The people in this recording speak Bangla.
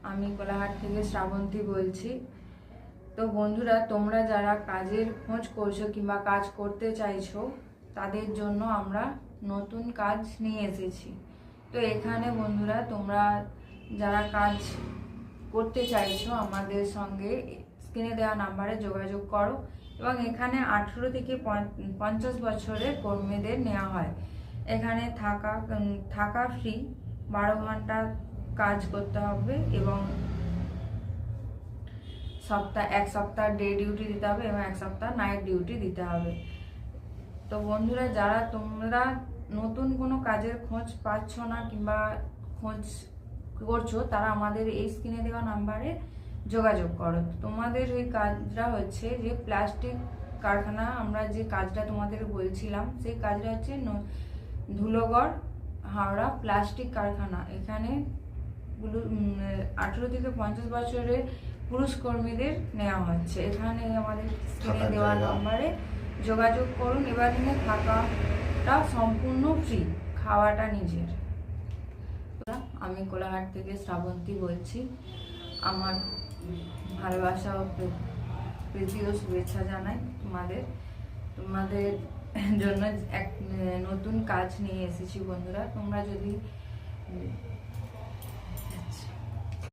আমি কোলাহাট থেকে শ্রাবন্তী বলছি। তো বন্ধুরা, তোমরা যারা কাজের খোঁজ করছো কিংবা কাজ করতে চাইছো তাদের জন্য আমরা নতুন কাজ নিয়ে এসেছি। তো এখানে বন্ধুরা, তোমরা যারা কাজ করতে চাইছো আমাদের সঙ্গে স্ক্রিনে দেওয়া নাম্বারে যোগাযোগ করো। এবং এখানে 18 থেকে 50 বছরের কর্মীদের নেওয়া হয়। এখানে থাকা ফ্রি, 12 ঘন্টা কাজ করতে হবে এবং এক সপ্তাহ ডে ডিউটি দিতে হবে এবং এক সপ্তাহ নাইট ডিউটি দিতে হবে। তো বন্ধুরা, যারা তোমরা নতুন কোনো কাজের খোঁজ পাচ্ছ না কিংবা খোঁজ করছো, তারা আমাদের এই স্ক্রিনে দেওয়া নাম্বারে যোগাযোগ করো। তোমাদের ওই কাজটা হচ্ছে যে প্লাস্টিক কারখানা, আমরা যে কাজটা তোমাদের বলছিলাম সেই কাজটা হচ্ছে ধুলোগড় হাওড়া প্লাস্টিক কারখানা। এখানে 18 থেকে 50 বছরের পুরুষ কর্মীদের নেওয়া হচ্ছে। এখানে আমাদের স্ক্রিনে দেওয়া নাম্বারে যোগাযোগ করুন। এবার এখানে থাকাটা সম্পূর্ণ ফ্রি, খাওয়াটা নিজের। আমি কোলাহাট থেকে শ্রাবন্তী বলছি। আমার ভালোবাসা ও প্রীতি ও শুভেচ্ছা জানাই তোমাদের জন্য এক নতুন কাজ নিয়ে এসেছি। বন্ধুরা, তোমরা যদি